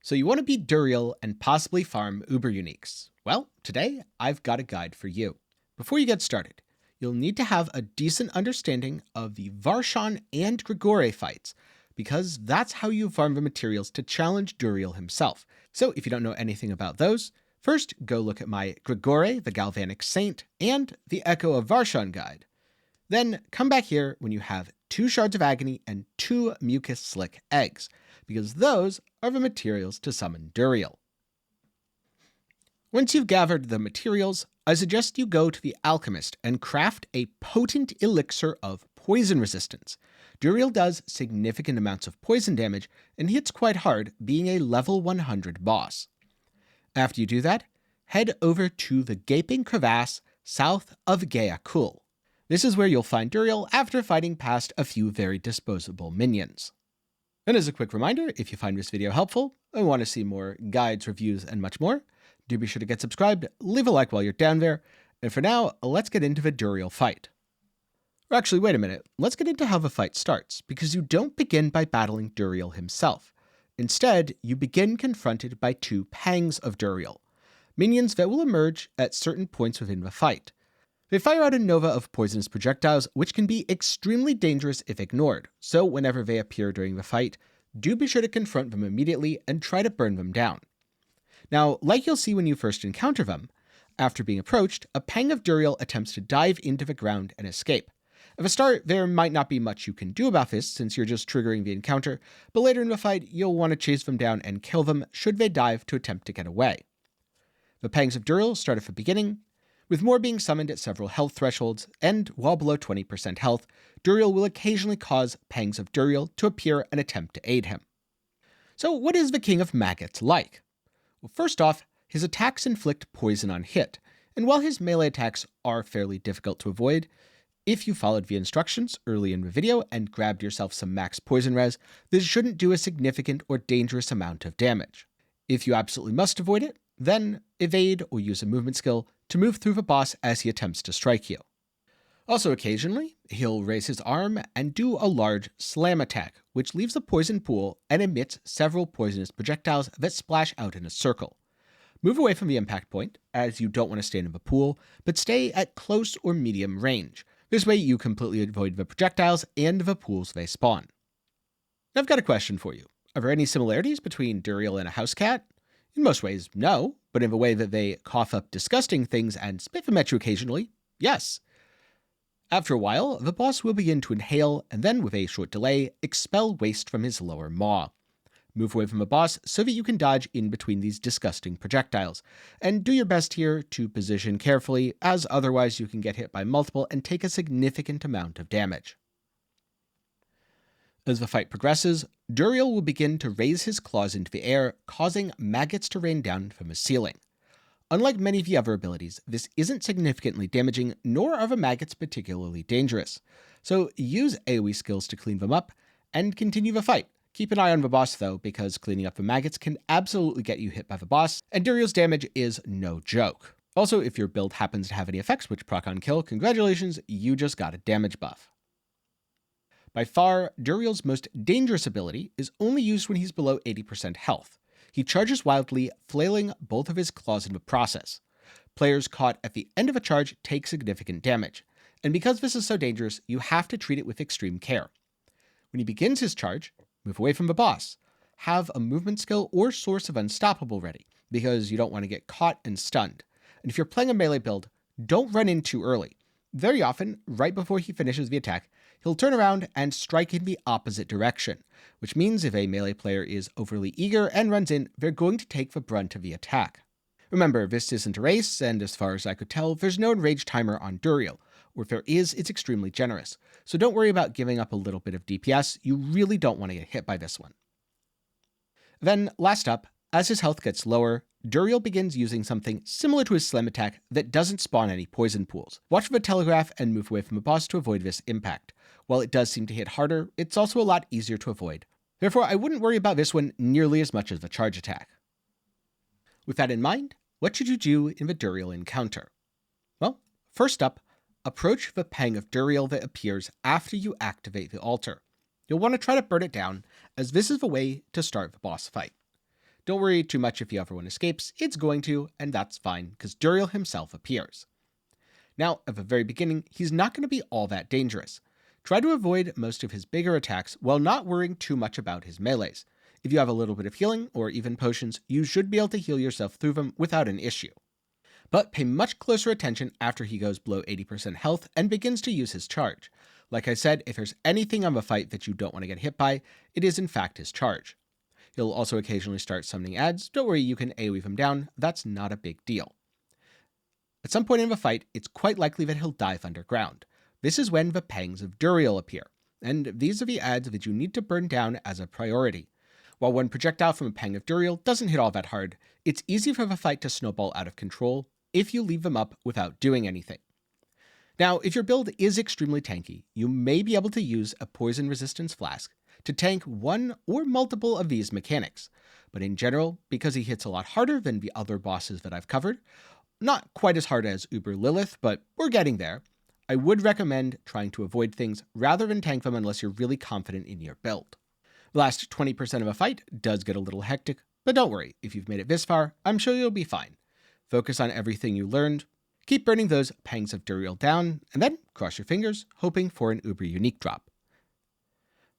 So you want to beat Duriel and possibly farm Uber Uniques. Well, today I've got a guide for you. Before you get started, you'll need to have a decent understanding of the Varshan and Grigore fights, because that's how you farm the materials to challenge Duriel himself. So if you don't know anything about those, first go look at my Grigore, the Galvanic Saint, and the Echo of Varshan guide. Then come back here when you have 2 Shards of Agony and 2 Mucus Slick Eggs, because those are the materials to summon Duriel. Once you've gathered the materials, I suggest you go to the Alchemist and craft a potent elixir of poison resistance. Duriel does significant amounts of poison damage and hits quite hard, being a level 100 boss. After you do that, head over to the Gaping Crevasse south of Gayakul. This is where you'll find Duriel after fighting past a few very disposable minions. And as a quick reminder, if you find this video helpful and want to see more guides, reviews, and much more, do be sure to get subscribed, leave a like while you're down there, and for now, let's get into the Duriel fight. Or actually, wait a minute, let's get into how the fight starts, because you don't begin by battling Duriel himself. Instead, you begin confronted by 2 Pangs of Duriel, minions that will emerge at certain points within the fight. They fire out a nova of poisonous projectiles, which can be extremely dangerous if ignored, so whenever they appear during the fight, do be sure to confront them immediately and try to burn them down. Now, like you'll see when you first encounter them, after being approached, a Pang of Duriel attempts to dive into the ground and escape. At the start, there might not be much you can do about this since you're just triggering the encounter, but later in the fight, you'll want to chase them down and kill them should they dive to attempt to get away. The Pangs of Duriel start at the beginning, with more being summoned at several health thresholds, and while below 20% health, Duriel will occasionally cause Pangs of Duriel to appear and attempt to aid him. So what is the King of Maggots like? Well, first off, his attacks inflict poison on hit, and while his melee attacks are fairly difficult to avoid, if you followed the instructions early in the video and grabbed yourself some max poison res, this shouldn't do a significant or dangerous amount of damage. If you absolutely must avoid it, then evade or use a movement skill to move through the boss as he attempts to strike you. Also occasionally, he'll raise his arm and do a large slam attack, which leaves a poison pool and emits several poisonous projectiles that splash out in a circle. Move away from the impact point, as you don't want to stand in the pool, but stay at close or medium range. This way you completely avoid the projectiles and the pools they spawn. Now I've got a question for you. Are there any similarities between Duriel and a house cat? In most ways, no, but in the way that they cough up disgusting things and spit them at you occasionally, yes. After a while, the boss will begin to inhale and then, with a short delay, expel waste from his lower maw. Move away from the boss so that you can dodge in between these disgusting projectiles, and do your best here to position carefully, as otherwise you can get hit by multiple and take a significant amount of damage. As the fight progresses, Duriel will begin to raise his claws into the air, causing maggots to rain down from the ceiling. Unlike many of the other abilities, this isn't significantly damaging, nor are the maggots particularly dangerous. So use AoE skills to clean them up, and continue the fight. Keep an eye on the boss though, because cleaning up the maggots can absolutely get you hit by the boss, and Duriel's damage is no joke. Also, if your build happens to have any effects which proc on kill, congratulations, you just got a damage buff. By far, Duriel's most dangerous ability is only used when he's below 80% health. He charges wildly, flailing both of his claws in the process. Players caught at the end of a charge take significant damage, and because this is so dangerous, you have to treat it with extreme care. When he begins his charge, move away from the boss. Have a movement skill or source of unstoppable ready, because you don't want to get caught and stunned. And if you're playing a melee build, don't run in too early. Very often, right before he finishes the attack, he'll turn around and strike in the opposite direction, which means if a melee player is overly eager and runs in, they're going to take the brunt of the attack. Remember, this isn't a race, and as far as I could tell, there's no enrage timer on Duriel, or if there is, it's extremely generous, so don't worry about giving up a little bit of DPS, you really don't want to get hit by this one. Then, last up, as his health gets lower, Duriel begins using something similar to his slam attack that doesn't spawn any poison pools. Watch for the telegraph and move away from the boss to avoid this impact. While it does seem to hit harder, it's also a lot easier to avoid. Therefore, I wouldn't worry about this one nearly as much as the charge attack. With that in mind, what should you do in the Duriel encounter? Well, first up, approach the Pang of Duriel that appears after you activate the altar. You'll want to try to burn it down, as this is the way to start the boss fight. Don't worry too much if the other one escapes, it's going to, and that's fine, because Duriel himself appears. Now, at the very beginning, he's not going to be all that dangerous. Try to avoid most of his bigger attacks while not worrying too much about his melees. If you have a little bit of healing, or even potions, you should be able to heal yourself through them without an issue. But pay much closer attention after he goes below 80% health and begins to use his charge. Like I said, if there's anything on the fight that you don't want to get hit by, it is in fact his charge. He'll also occasionally start summoning ads. Don't worry, you can AoE him down. That's not a big deal. At some point in the fight, it's quite likely that he'll dive underground. This is when the Pangs of Duriel appear, and these are the ads that you need to burn down as a priority. While one projectile from a Pang of Duriel doesn't hit all that hard, it's easy for the fight to snowball out of control if you leave them up without doing anything. Now, if your build is extremely tanky, you may be able to use a poison resistance flask to tank one or multiple of these mechanics. But in general, because he hits a lot harder than the other bosses that I've covered, not quite as hard as Uber Lilith, but we're getting there, I would recommend trying to avoid things rather than tank them unless you're really confident in your build. The last 20% of a fight does get a little hectic, but don't worry, if you've made it this far, I'm sure you'll be fine. Focus on everything you learned, keep burning those Pangs of Duriel down, and then cross your fingers, hoping for an Uber unique drop.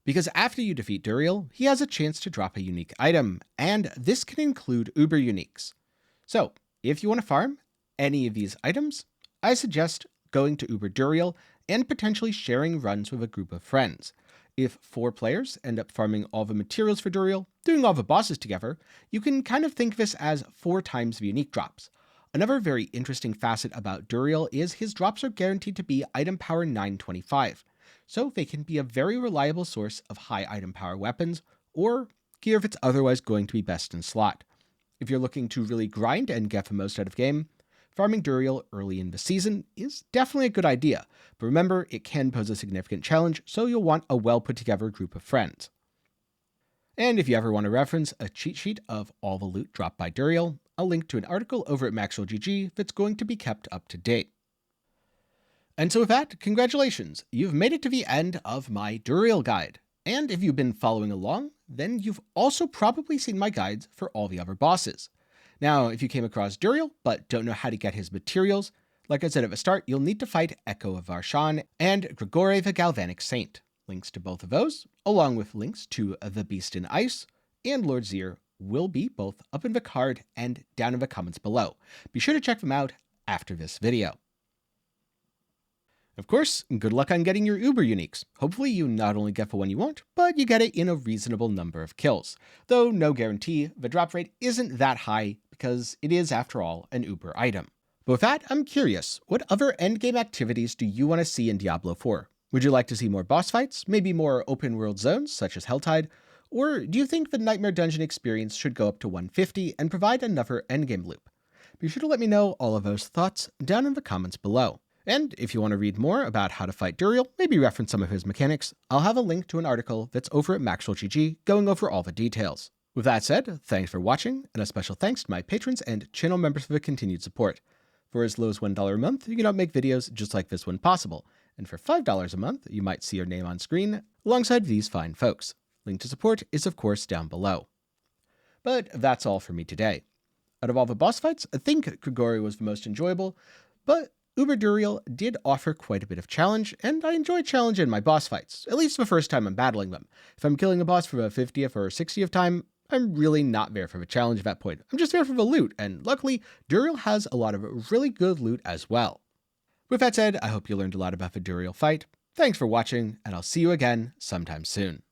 Because after you defeat Duriel, he has a chance to drop a unique item, and this can include Uber uniques. So, if you want to farm any of these items, I suggest going to Uber Duriel and potentially sharing runs with a group of friends. If 4 players end up farming all the materials for Duriel, doing all the bosses together, you can kind of think of this as 4 times the unique drops. Another very interesting facet about Duriel is his drops are guaranteed to be item power 925, so they can be a very reliable source of high item power weapons, or gear that's otherwise going to be best in slot. If you're looking to really grind and get the most out of game, farming Duriel early in the season is definitely a good idea, but remember, it can pose a significant challenge, so you'll want a well put together group of friends. And if you ever want to reference a cheat sheet of all the loot dropped by Duriel, I'll link to an article over at MaxwellGG that's going to be kept up to date. And so with that, congratulations, you've made it to the end of my Duriel guide. And if you've been following along, then you've also probably seen my guides for all the other bosses. Now, if you came across Duriel, but don't know how to get his materials, like I said at the start, you'll need to fight Echo of Varshan and Grigore the Galvanic Saint. Links to both of those, along with links to the Beast in Ice and Lord Zir, will be both up in the card and down in the comments below. Be sure to check them out after this video. Of course, good luck on getting your Uber uniques. Hopefully you not only get the one you want, but you get it in a reasonable number of kills. Though no guarantee, the drop rate isn't that high because it is, after all, an Uber item. But with that, I'm curious, what other endgame activities do you want to see in Diablo 4? Would you like to see more boss fights, maybe more open world zones such as Helltide? Or do you think the Nightmare Dungeon experience should go up to 150 and provide another endgame loop? Be sure to let me know all of those thoughts down in the comments below. And if you want to read more about how to fight Duriel, maybe reference some of his mechanics, I'll have a link to an article that's over at MaxwellGG going over all the details. With that said, thanks for watching, and a special thanks to my patrons and channel members for the continued support. For as low as $1 a month, you can help make videos just like this one possible, and for $5 a month, you might see your name on screen alongside these fine folks. Link to support is of course down below. But that's all for me today. Out of all the boss fights, I think Grigore was the most enjoyable, but Uber Duriel did offer quite a bit of challenge, and I enjoy challenge in my boss fights, at least the first time I'm battling them. If I'm killing a boss for the 50th or 60th time, I'm really not there for the challenge at that point. I'm just there for the loot, and luckily, Duriel has a lot of really good loot as well. With that said, I hope you learned a lot about the Duriel fight. Thanks for watching, and I'll see you again sometime soon.